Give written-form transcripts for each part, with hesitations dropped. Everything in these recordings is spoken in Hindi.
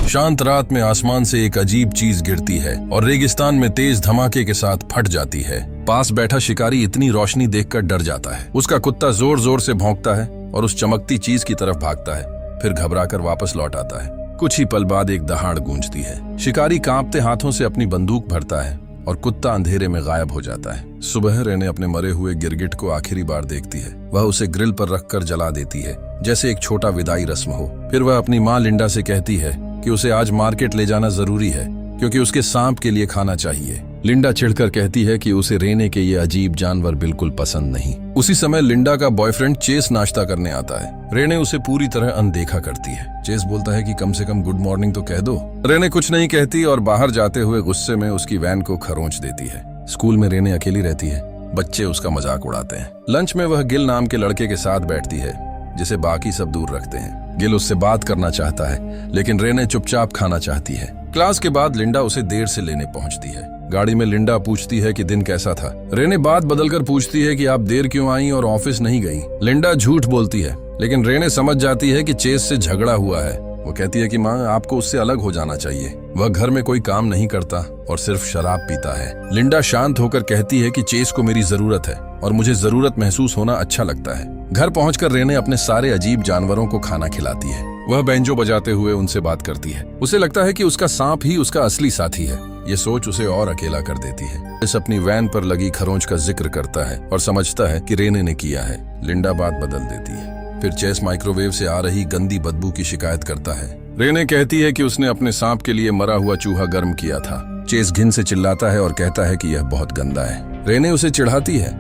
शांत रात में आसमान से एक अजीब चीज गिरती है और रेगिस्तान में तेज धमाके के साथ फट जाती है। पास बैठा शिकारी इतनी रोशनी देखकर डर जाता है। उसका कुत्ता जोर जोर से भौंकता है और उस चमकती चीज की तरफ भागता है, फिर घबराकर वापस लौट आता है। कुछ ही पल बाद एक दहाड़ गूंजती है। शिकारी कांपते हाथों से अपनी बंदूक भरता है और कुत्ता अंधेरे में गायब हो जाता है। सुबह रेने अपने मरे हुए गिरगिट को आखिरी बार देखती है। वह उसे ग्रिल पर रखकर जला देती है, जैसे एक छोटा विदाई रस्म हो। फिर वह अपनी माँ लिंडा से कहती है कि उसे आज मार्केट ले जाना जरूरी है, क्योंकि उसके सांप के लिए खाना चाहिए। लिंडा चिढ़कर कहती है कि उसे रेने के ये अजीब जानवर बिल्कुल पसंद नहीं। उसी समय लिंडा का बॉयफ्रेंड चेस नाश्ता करने आता है। रेने उसे पूरी तरह अनदेखा करती है। चेस बोलता है कि कम से कम गुड मॉर्निंग तो कह दो। रेने कुछ नहीं कहती और बाहर जाते हुए गुस्से में उसकी वैन को खरोंच देती है। स्कूल में रेने अकेली रहती है। बच्चे उसका मजाक उड़ाते हैं। लंच में वह गिल नाम के लड़के के साथ बैठती है, जिसे बाकी सब दूर रखते हैं। गिल उससे बात करना चाहता है, लेकिन रेने चुपचाप खाना चाहती है। क्लास के बाद लिंडा उसे देर से लेने पहुंचती है। गाड़ी में लिंडा पूछती है कि दिन कैसा था। रेने बात बदलकर पूछती है कि आप देर क्यों आई और ऑफिस नहीं गई। लिंडा झूठ बोलती है, लेकिन रेने समझ जाती है कि चेस से झगड़ा हुआ है। वो कहती है कि माँ, आपको उससे अलग हो जाना चाहिए। वह घर में कोई काम नहीं करता और सिर्फ शराब पीता है। लिंडा शांत होकर कहती है कि चेस को मेरी जरूरत है और मुझे जरूरत महसूस होना अच्छा लगता है। घर पहुंचकर रेने अपने सारे अजीब जानवरों को खाना खिलाती है। वह बैंजो बजाते हुए उनसे बात करती है। उसे लगता है कि उसका सांप ही उसका असली साथी है। ये सोच उसे और अकेला कर देती है। इस अपनी वैन पर लगी खरोंच का जिक्र करता है और समझता है कि रेने ने किया है। लिंडा बात बदल देती है। फिर चेस माइक्रोवेव से आ रही गंदी बदबू की शिकायत करता है। रेने कहती है कि उसने अपने सांप के लिए मरा हुआ चूहा गर्म किया था। चेस घिन से चिल्लाता है और कहता है कि यह बहुत गंदा है। रेने उसे चिढ़ाती है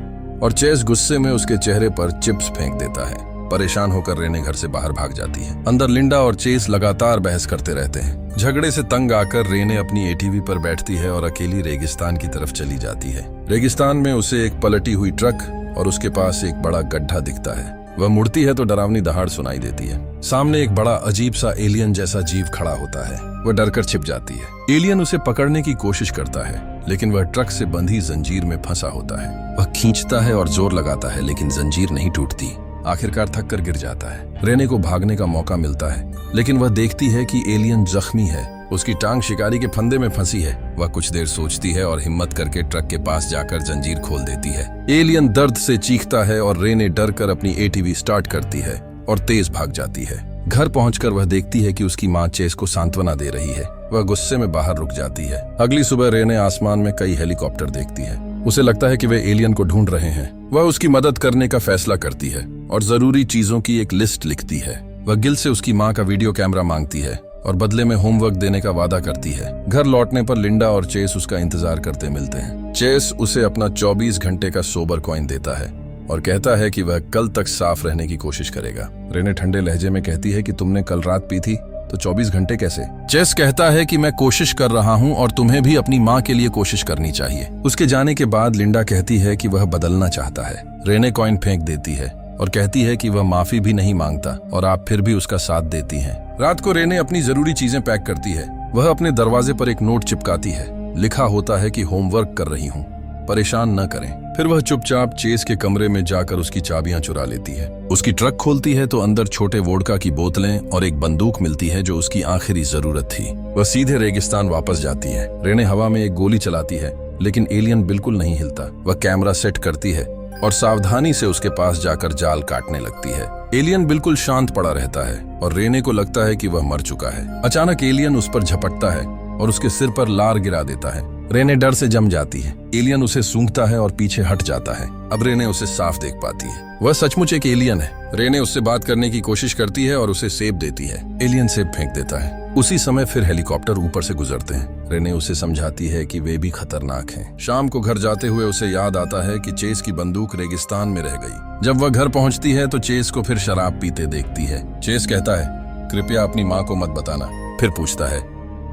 और चेस गुस्से में उसके चेहरे पर चिप्स फेंक देता है। परेशान होकर रेने घर से बाहर भाग जाती है। अंदर लिंडा और चेस लगातार बहस करते रहते हैं। झगड़े से तंग आकर रेने अपनी एटीवी पर बैठती है और अकेली रेगिस्तान की तरफ चली जाती है। रेगिस्तान में उसे एक पलटी हुई ट्रक और उसके पास एक बड़ा गड्ढा दिखता है। वह मुड़ती है तो डरावनी दहाड़ सुनाई देती है। सामने एक बड़ा अजीब सा एलियन जैसा जीव खड़ा होता है। वह डरकर छिप जाती है। एलियन उसे पकड़ने की कोशिश करता है, लेकिन वह ट्रक से बंधी जंजीर में फंसा होता है। वह खींचता है और जोर लगाता है, लेकिन जंजीर नहीं टूटती। आखिरकार थक कर गिर जाता है। रेने को भागने का मौका मिलता है, लेकिन वह देखती है कि एलियन जख्मी है। उसकी टांग शिकारी के फंदे में फंसी है। वह कुछ देर सोचती है और हिम्मत करके ट्रक के पास जाकर जंजीर खोल देती है। एलियन दर्द से चीखता है और रेने डर कर अपनी एटीवी स्टार्ट करती है और तेज भाग जाती है। घर पहुंचकर वह देखती है कि उसकी माँ चेस को सांत्वना दे रही है। वह गुस्से में बाहर रुक जाती है। अगली सुबह रेने आसमान में कई हेलीकॉप्टर देखती है। उसे लगता है कि वे एलियन को ढूंढ रहे हैं। वह उसकी मदद करने का फैसला करती है और जरूरी चीजों की एक लिस्ट लिखती है। वह गिल से उसकी माँ का वीडियो कैमरा मांगती है और बदले में होमवर्क देने का वादा करती है। घर लौटने पर लिंडा और चेस उसका इंतजार करते मिलते हैं। चेस उसे अपना 24 घंटे का सोबर कॉइन देता है और कहता है कि वह कल तक साफ रहने की कोशिश करेगा। रेने ठंडे लहजे में कहती है कि तुमने कल रात पी थी, तो 24 घंटे कैसे? चेस कहता है कि मैं कोशिश कर रहा हूं और तुम्हें भी अपनी माँ के लिए कोशिश करनी चाहिए। उसके जाने के बाद लिंडा कहती है कि वह बदलना चाहता है। रेने कॉइन फेंक देती है और कहती है कि वह माफी भी नहीं मांगता और आप फिर भी उसका साथ देती हैं। रात को रेने अपनी जरूरी चीजें पैक करती है। वह अपने दरवाजे पर एक नोट चिपकाती है। लिखा होता है कि होमवर्क कर रही हूँ, परेशान न करें। फिर वह चुपचाप चेस के कमरे में जाकर उसकी चाबियां चुरा लेती है। उसकी ट्रक खोलती है तो अंदर छोटे वोडका की बोतलें और एक बंदूक मिलती है, जो उसकी आखिरी जरूरत थी। वह सीधे रेगिस्तान वापस जाती है। रेने हवा में एक गोली चलाती है, लेकिन एलियन बिल्कुल नहीं हिलता। वह कैमरा सेट करती है और सावधानी से उसके पास जाकर जाल काटने लगती है। एलियन बिल्कुल शांत पड़ा रहता है और रेने को लगता है कि वह मर चुका है। अचानक एलियन उस पर झपटता है और उसके सिर पर लार गिरा देता है। रेने डर से जम जाती है। एलियन उसे सूंघता है और पीछे हट जाता है। अब रेने उसे साफ देख पाती है। वह सचमुच एक एलियन है। रेने उससे बात करने की कोशिश करती है और उसे सेब देती है। एलियन सेब फेंक देता है। उसी समय फिर हेलीकॉप्टर ऊपर से गुजरते हैं। रेने उसे समझाती है कि वे भी खतरनाक हैं। शाम को घर जाते हुए उसे याद आता है कि चेस की बंदूक रेगिस्तान में रह गई। जब वह घर पहुंचती है तो चेस को फिर शराब पीते देखती है। चेस कहता है, कृपया अपनी माँ को मत बताना। फिर पूछता है,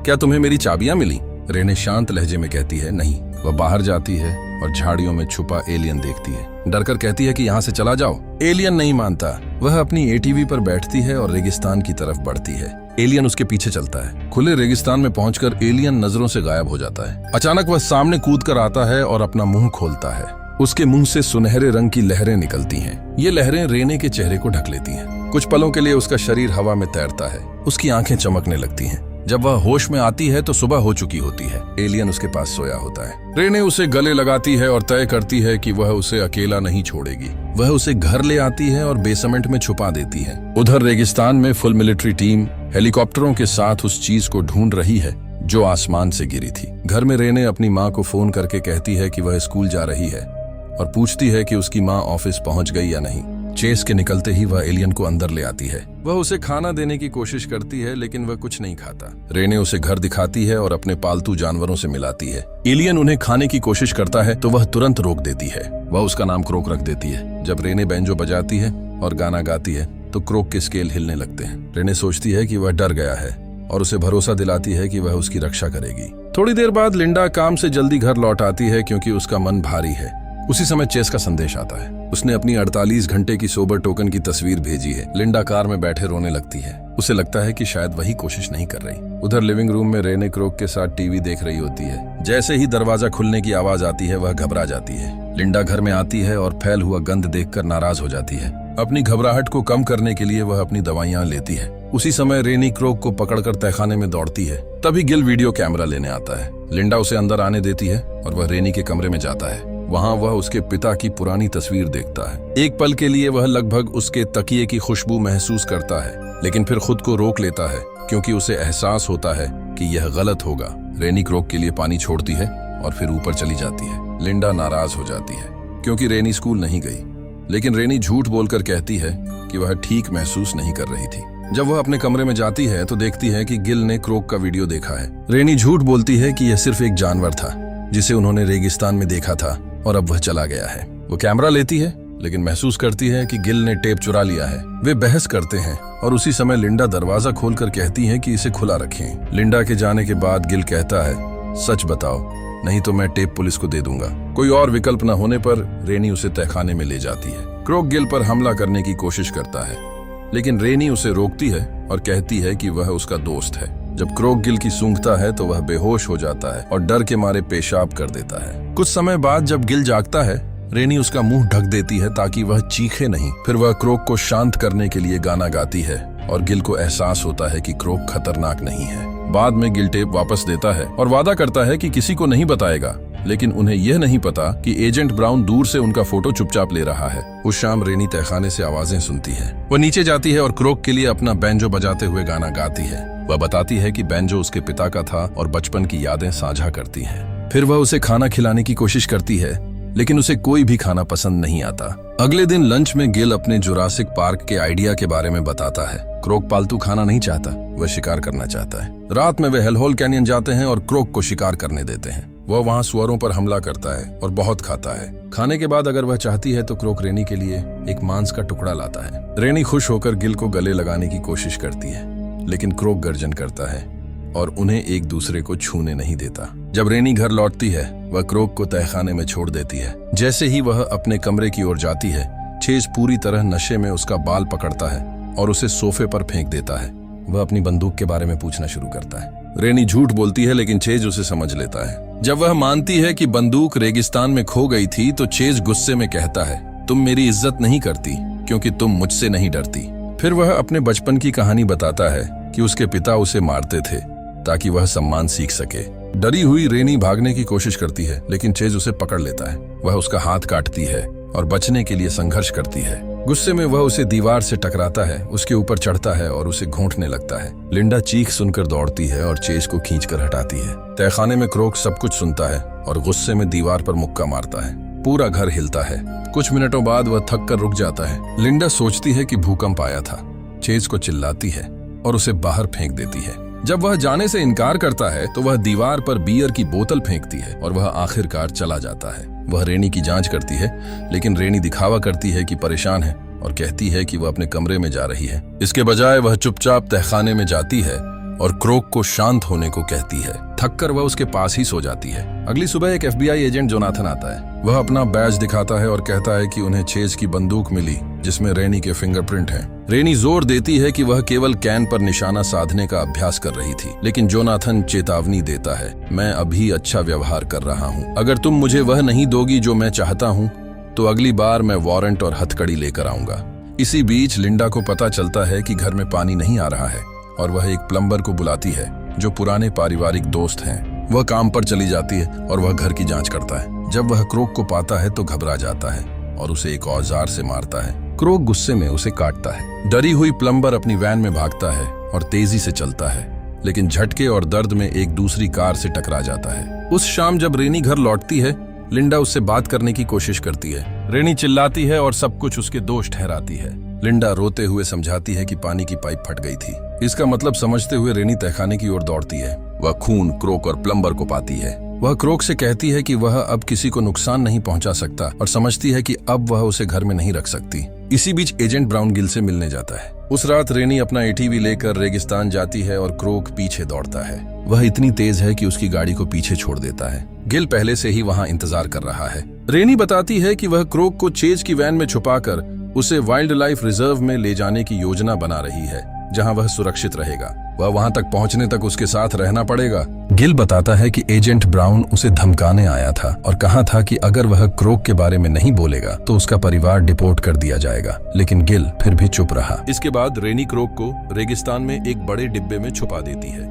क्या तुम्हें मेरी चाबियां मिली? रेने शांत लहजे में कहती है, नहीं। वह बाहर जाती है और झाड़ियों में छुपा एलियन देखती है। डरकर कहती है कि यहाँ से चला जाओ। एलियन नहीं मानता। वह अपनी एटीवी पर बैठती है और रेगिस्तान की तरफ बढ़ती है। एलियन उसके पीछे चलता है। खुले रेगिस्तान में पहुंचकर एलियन नजरों से गायब हो जाता है। अचानक वह सामने कूद कर आता है और अपना मुंह खोलता है। उसके मुंह से सुनहरे रंग की लहरें निकलती हैं। ये लहरें रेने के चेहरे को ढक लेती हैं। कुछ पलों के लिए उसका शरीर हवा में तैरता है, उसकी आंखें चमकने लगती हैं। जब वह होश में आती है तो सुबह हो चुकी होती है। एलियन उसके पास सोया होता है। रेने उसे गले लगाती है और तय करती है कि वह उसे अकेला नहीं छोड़ेगी। वह उसे घर ले आती है और बेसमेंट में छुपा देती है। उधर रेगिस्तान में फुल मिलिट्री टीम हेलीकॉप्टरों के साथ उस चीज को ढूंढ रही है जो आसमान से गिरी थी। घर में रेने अपनी माँ को फोन करके कहती है कि वह स्कूल जा रही है और पूछती है कि उसकी माँ ऑफिस पहुंच गई या नहीं। चेस के निकलते ही वह एलियन को अंदर ले आती है। वह उसे खाना देने की कोशिश करती है लेकिन वह कुछ नहीं खाता। रेने उसे घर दिखाती है और अपने पालतू जानवरों से मिलाती है। एलियन उन्हें खाने की कोशिश करता है तो वह तुरंत रोक देती है। वह उसका नाम क्रोक रख देती है। जब रेने बैंजो बजाती है और गाना गाती है तो क्रोक के स्केल हिलने लगते हैं। रेने सोचती है कि वह डर गया है और उसे भरोसा दिलाती है कि वह उसकी रक्षा करेगी। थोड़ी देर बाद लिंडा काम से जल्दी घर लौट आती है क्योंकि उसका मन भारी है। उसी समय चेस का संदेश आता है। उसने अपनी 48 घंटे की सोबर टोकन की तस्वीर भेजी है। लिंडा कार में बैठे रोने लगती है। उसे लगता है कि शायद वही कोशिश नहीं कर रही। उधर लिविंग रूम में रेने क्रोक के साथ टीवी देख रही होती है। जैसे ही दरवाजा खुलने की आवाज आती है वह घबरा जाती है। लिंडा घर में आती है और फैल हुआ गंध देखकर नाराज हो जाती है। अपनी घबराहट को कम करने के लिए वह अपनी दवाइयां लेती है। उसी समय रेनी क्रोक को पकड़कर तहखाने में दौड़ती है। तभी गिल वीडियो कैमरा लेने आता है। लिंडा उसे अंदर आने देती है और वह रेनी के कमरे में जाता है। वहाँ वह उसके पिता की पुरानी तस्वीर देखता है। एक पल के लिए वह लगभग उसके तकिए की खुशबू महसूस करता है लेकिन फिर खुद को रोक लेता है क्योंकि उसे एहसास होता है कि यह गलत होगा। रेनी क्रोक के लिए पानी छोड़ती है और फिर ऊपर चली जाती है। लिंडा नाराज हो जाती है क्योंकि रेनी स्कूल नहीं गई, लेकिन रेनी झूठ बोलकर कहती है कि वह ठीक महसूस नहीं कर रही थी। जब वह अपने कमरे में जाती है तो देखती है कि गिल ने क्रोक का वीडियो देखा है। रेनी झूठ बोलती है कि यह सिर्फ एक जानवर था जिसे उन्होंने रेगिस्तान में देखा था और अब वह चला गया है। वो कैमरा लेती है लेकिन महसूस करती है कि गिल ने टेप चुरा लिया है। वे बहस करते हैं और उसी समय लिंडा दरवाजा खोलकर कहती है कि इसे खुला रखें। लिंडा के जाने के बाद गिल कहता है, सच बताओ नहीं तो मैं टेप पुलिस को दे दूंगा। कोई और विकल्प न होने पर रेनी उसे तहखाने में ले जाती है। क्रोक गिल पर हमला करने की कोशिश करता है लेकिन रेनी उसे रोकती है और कहती है कि वह उसका दोस्त है। जब क्रोक गिल की सूंघता है तो वह बेहोश हो जाता है और डर के मारे पेशाब कर देता है। कुछ समय बाद जब गिल जागता है रेनी उसका मुंह ढक देती है ताकि वह चीखे नहीं। फिर वह क्रोक को शांत करने के लिए गाना गाती है और गिल को एहसास होता है कि क्रोक खतरनाक नहीं है। बाद में गिल टेप वापस देता है और वादा करता है कि किसी को नहीं बताएगा, लेकिन उन्हें यह नहीं पता कि एजेंट ब्राउन दूर से उनका फोटो चुपचाप ले रहा है। उस शाम रेनी तहखाने से आवाजें सुनती है। वह नीचे जाती है और क्रोक के लिए अपना बैंजो बजाते हुए गाना गाती है। वह बताती है कि बैंजो उसके पिता का था और बचपन की यादें साझा करती है। फिर वह उसे खाना खिलाने की कोशिश करती है लेकिन उसे कोई भी खाना पसंद नहीं आता। अगले दिन लंच में गिल अपने जुरासिक पार्क के आइडिया के बारे में बताता है। क्रोक पालतू खाना नहीं चाहता, वह शिकार करना चाहता है। रात में वे हेलहोल कैनियन जाते हैं और क्रोक को शिकार करने देते हैं। वह वहाँ सुअरों पर हमला करता है और बहुत खाता है। खाने के बाद अगर वह चाहती है तो क्रोक रेनी के लिए एक मांस का टुकड़ा लाता है। रेनी खुश होकर गिल को गले लगाने की कोशिश करती है लेकिन क्रोक गर्जन करता है और उन्हें एक दूसरे को छूने नहीं देता। जब रेनी घर लौटती है वह क्रोक को तहखाने में छोड़ देती है। जैसे ही वह अपने कमरे की ओर जाती है चेज पूरी तरह नशे में उसका बाल पकड़ता है और उसे सोफे पर फेंक देता है। वह अपनी बंदूक के बारे में पूछना शुरू करता है। रेनी झूठ बोलती है लेकिन चेज उसे समझ लेता है। जब वह मानती है कि बंदूक रेगिस्तान में खो गई थी तो चेज गुस्से में कहता है, तुम मेरी इज्जत नहीं करती क्योंकि तुम मुझसे नहीं डरती। फिर वह अपने बचपन की कहानी बताता है कि उसके पिता उसे मारते थे ताकि वह सम्मान सीख सके। डरी हुई रेनी भागने की कोशिश करती है लेकिन चेज उसे पकड़ लेता है। वह उसका हाथ काटती है और बचने के लिए संघर्ष करती है। गुस्से में वह उसे दीवार से टकराता है, उसके ऊपर चढ़ता है और उसे घोंटने लगता है। लिंडा चीख सुनकर दौड़ती है और चेज को खींचकर हटाती है। तहखाने में क्रोक सब कुछ सुनता है और गुस्से में दीवार पर मुक्का मारता है। पूरा घर हिलता है। कुछ मिनटों बाद वह थक कर रुक जाता है। लिंडा सोचती है कि भूकंप आया था। चेज को चिल्लाती है और उसे बाहर फेंक देती है। जब वह जाने से इनकार करता है तो वह दीवार पर बियर की बोतल फेंकती है और वह आखिरकार चला जाता है। वह रेनी की जांच करती है लेकिन रेनी दिखावा करती है कि परेशान है और कहती है कि वह अपने कमरे में जा रही है। इसके बजाय वह चुपचाप तहखाने में जाती है और क्रोक को शांत होने को कहती है। थककर वह उसके पास ही सो जाती है। अगली सुबह एक FBI एजेंट जोनाथन आता है। वह अपना बैज दिखाता है और कहता है कि उन्हें चेज की बंदूक मिली जिसमें रेनी के फिंगरप्रिंट हैं। रेनी जोर देती है कि वह केवल कैन पर निशाना साधने का अभ्यास कर रही थी, लेकिन जोनाथन चेतावनी देता है, मैं अभी अच्छा व्यवहार कर रहा हूँ। अगर तुम मुझे वह नहीं दोगी जो मैं चाहता हूँ तो अगली बार मैं वारंट और हथकड़ी लेकर आऊंगा। इसी बीच लिंडा को पता चलता है कि घर में पानी नहीं आ रहा है और वह एक प्लम्बर को बुलाती है जो पुराने पारिवारिक दोस्त हैं। वह काम पर चली जाती है और वह घर की जांच करता है। जब वह क्रोक को पाता है तो घबरा जाता है और उसे एक औजार से मारता है। क्रोक गुस्से में उसे काटता है। डरी हुई प्लम्बर अपनी वैन में भागता है और तेजी से चलता है, लेकिन झटके और दर्द में एक दूसरी कार से टकरा जाता है। उस शाम जब रेनी घर लौटती है, लिंडा उससे बात करने की कोशिश करती है। रेनी चिल्लाती है और सब कुछ उसके दोष ठहराती है। लिंडा रोते हुए समझाती है कि पानी की पाइप फट गई थी। इसका मतलब समझते हुए रेनी तहखाने की ओर दौड़ती है। वह खून, क्रोक और प्लम्बर को पाती है। वह क्रोक से कहती है कि वह अब किसी को नुकसान नहीं पहुंचा सकता और समझती है कि अब वह उसे घर में नहीं रख सकती। इसी बीच एजेंट ब्राउन गिल से मिलने जाता है। उस रात रेनी अपना एटीवी लेकर रेगिस्तान जाती है और क्रोक पीछे दौड़ता है। वह इतनी तेज है कि उसकी गाड़ी को पीछे छोड़ देता है। गिल पहले से ही वहां इंतजार कर रहा है। रेनी बताती है कि वह क्रोक को चेज की वैन में छुपाकर उसे वाइल्ड लाइफ रिजर्व में ले जाने की योजना बना रही है, जहां वह सुरक्षित रहेगा। वह वहां तक पहुंचने तक उसके साथ रहना पड़ेगा। गिल बताता है कि एजेंट ब्राउन उसे धमकाने आया था और कहा था कि अगर वह क्रोक के बारे में नहीं बोलेगा तो उसका परिवार डिपोर्ट कर दिया जाएगा, लेकिन गिल फिर भी चुप रहा। इसके बाद रेनी क्रोक को रेगिस्तान में एक बड़े डिब्बे में छुपा देती है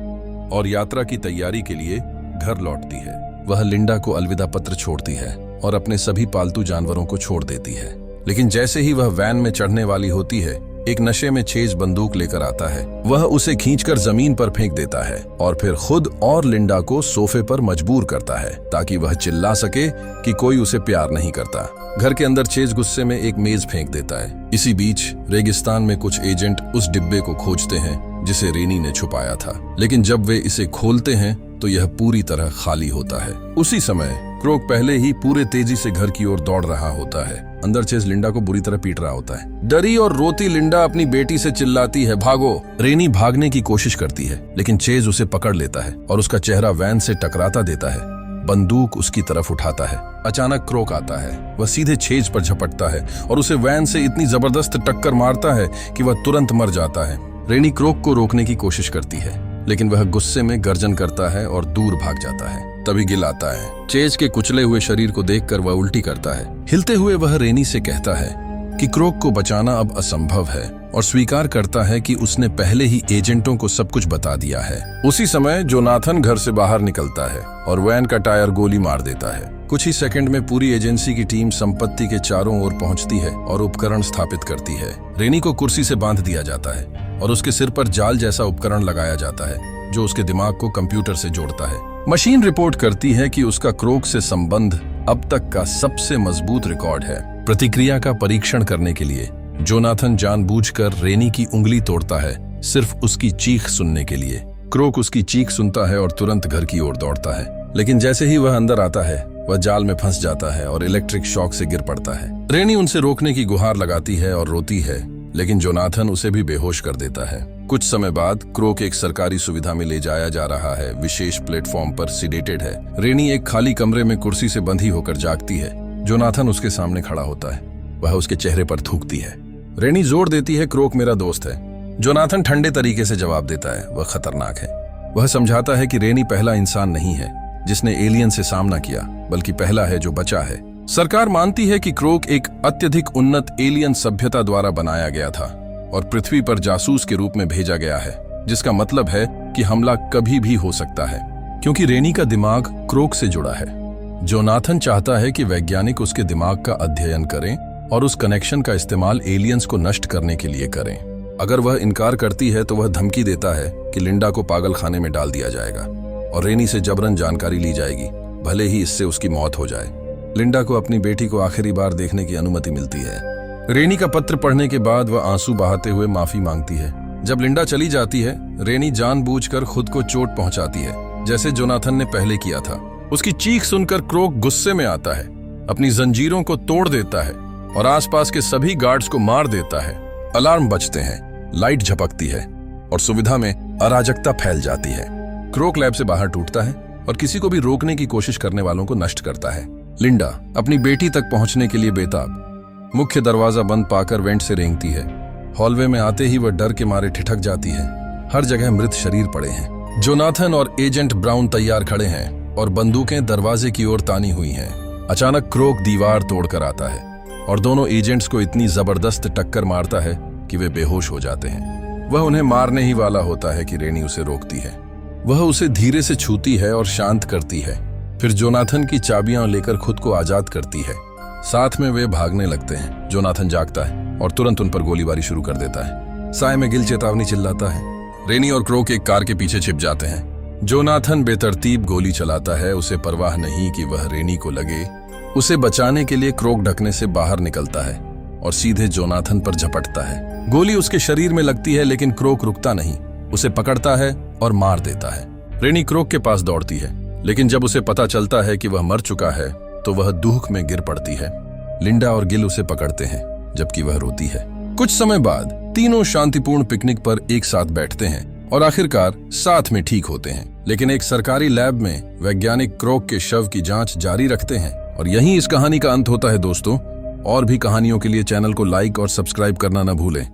और यात्रा की तैयारी के लिए घर लौटती है। वह लिंडा को अलविदा पत्र छोड़ती है और अपने सभी पालतू जानवरों को छोड़ देती है, लेकिन जैसे ही वह वैन में चढ़ने वाली होती है, एक नशे में चेज बंदूक लेकर आता है। वह उसे खींचकर जमीन पर फेंक देता है और फिर खुद और लिंडा को सोफे पर मजबूर करता है ताकि वह चिल्ला सके कि कोई उसे प्यार नहीं करता। घर के अंदर चेज गुस्से में एक मेज फेंक देता है। इसी बीच रेगिस्तान में कुछ एजेंट उस डिब्बे को खोजते हैं जिसे रेनी ने छुपाया था, लेकिन जब वे इसे खोलते हैं तो यह पूरी तरह खाली होता है। उसी समय क्रोक पहले ही पूरे तेजी से घर की ओर दौड़ रहा होता है। अंदर चेज लिंडा को बुरी तरह पीट रहा होता है। डरी और रोती लिंडा अपनी बेटी से चिल्लाती है, भागो। रेनी भागने की कोशिश करती है, लेकिन चेज उसे पकड़ लेता है और उसका चेहरा वैन से टकराता देता है। बंदूक उसकी तरफ उठाता है। अचानक क्रोक आता है। वह सीधे चेज पर झपटता है और उसे वैन से इतनी जबरदस्त टक्कर मारता है कि वह तुरंत मर जाता है। रेनी क्रोक को रोकने की कोशिश करती है, लेकिन वह गुस्से में गर्जन करता है और दूर भाग जाता है। तभी गिल आता है। चेज के कुचले हुए शरीर को देखकर वह उल्टी करता है। हिलते हुए वह रेनी से कहता है कि क्रोक को बचाना अब असंभव है और स्वीकार करता है कि उसने पहले ही एजेंटों को सब कुछ बता दिया है। उसी समय जोनाथन घर से बाहर निकलता है और वैन का टायर गोली मार देता है। कुछ ही सेकंड में पूरी एजेंसी की टीम संपत्ति के चारों ओर पहुंचती है और उपकरण स्थापित करती है। रेनी को कुर्सी से बांध दिया जाता है और उसके सिर पर जाल जैसा उपकरण लगाया जाता है जो उसके दिमाग को कंप्यूटर से जोड़ता है। मशीन रिपोर्ट करती है कि उसका क्रोक से संबंध अब तक का सबसे मजबूत रिकॉर्ड है। प्रतिक्रिया का परीक्षण करने के लिए जोनाथन जानबूझकर रेनी की उंगली तोड़ता है, सिर्फ उसकी चीख सुनने के लिए। क्रोक उसकी चीख सुनता है और तुरंत घर की ओर दौड़ता है, लेकिन जैसे ही वह अंदर आता है वह जाल में फंस जाता है और इलेक्ट्रिक शॉक से गिर पड़ता है। रेनी उनसे रोकने की गुहार लगाती है और रोती है, लेकिन जोनाथन उसे भी बेहोश कर देता है। कुछ समय बाद क्रोक एक सरकारी सुविधा में ले जाया जा रहा है। विशेष प्लेटफॉर्म पर सिडेटेड है। रेनी एक खाली कमरे में कुर्सी से बंधी होकर जागती है। जोनाथन उसके सामने खड़ा होता है। वह उसके चेहरे पर थूकती है। रेनी जोर देती है, क्रोक मेरा दोस्त है। जोनाथन ठंडे तरीके से जवाब देता है, वह खतरनाक है। वह समझाता है कि रेनी पहला इंसान नहीं है जिसने एलियन से सामना किया, बल्कि पहला है जो बचा है। सरकार मानती है कि क्रोक एक अत्यधिक उन्नत एलियन सभ्यता द्वारा बनाया गया था और पृथ्वी पर जासूस के रूप में भेजा गया है, जिसका मतलब है कि हमला कभी भी हो सकता है, क्योंकि रेनी का दिमाग क्रोक से जुड़ा है। जोनाथन चाहता है कि वैज्ञानिक उसके दिमाग का अध्ययन करें और उस कनेक्शन का इस्तेमाल एलियंस को नष्ट करने के लिए करें। अगर वह इनकार करती है तो वह धमकी देता है कि लिंडा को पागल खाने में डाल दिया जाएगा और रेनी से जबरन जानकारी ली जाएगी, भले ही इससे उसकी मौत हो जाए। लिंडा को अपनी बेटी को आखिरी बार देखने की अनुमति मिलती है। रेनी का पत्र पढ़ने के बाद वह आंसू बहाते हुए माफी मांगती है। जब लिंडा चली जाती है, रेनी जानबूझकर खुद को चोट पहुंचाती है, जैसे जोनाथन ने पहले किया था। उसकी चीख सुनकर क्रोक गुस्से में आता है, अपनी जंजीरों को तोड़ देता है और आसपास के सभी गार्ड्स को मार देता है। अलार्म बजते हैं, लाइट झपकती है और सुविधा में अराजकता फैल जाती है। क्रोक लैब से बाहर टूटता है और किसी को भी रोकने की कोशिश करने वालों को नष्ट करता है। लिंडा अपनी बेटी तक पहुंचने के लिए बेताब मुख्य दरवाजा बंद पाकर वेंट से रेंगती है। हॉलवे में आते ही वह डर के मारे ठिठक जाती है। हर जगह मृत शरीर पड़े हैं। जोनाथन और एजेंट ब्राउन तैयार खड़े हैं और बंदूकें दरवाजे की ओर तानी हुई हैं। अचानक क्रोक दीवार तोड़कर आता है। और दोनों एजेंट्स को इतनी जबरदस्त टक्कर मारता है कि वे बेहोश हो जाते हैं। वह उन्हें मारने ही वाला होता है कि रेनी उसे रोकती है। वह उसे धीरे से छूती है और शांत करती है, फिर जोनाथन की चाबियां लेकर खुद को आजाद करती है। साथ में वे भागने लगते हैं। जोनाथन जागता है और तुरंत उन पर गोलीबारी शुरू कर देता है। साय में गिल चेतावनी चिल्लाता है। रेनी और क्रोक एक कार के पीछे छिप जाते हैं। जोनाथन बेतरतीब गोली चलाता है, उसे परवाह नहीं कि वह रेनी को लगे। उसे बचाने के लिए क्रोक ढकने से बाहर निकलता है और सीधे जोनाथन पर झपटता है। गोली उसके शरीर में लगती है, लेकिन क्रोक रुकता नहीं, उसे पकड़ता है और मार देता है। रेनी क्रोक के पास दौड़ती है, लेकिन जब उसे पता चलता है कि वह मर चुका है तो वह दुख में गिर पड़ती है। लिंडा और गिल उसे पकड़ते हैं जबकि वह रोती है। कुछ समय बाद तीनों शांतिपूर्ण पिकनिक पर एक साथ बैठते हैं और आखिरकार साथ में ठीक होते हैं। लेकिन एक सरकारी लैब में वैज्ञानिक क्रोक के शव की जांच जारी रखते हैं। और यहीं इस कहानी का अंत होता है दोस्तों। और भी कहानियों के लिए चैनल को लाइक और सब्सक्राइब करना न भूलें।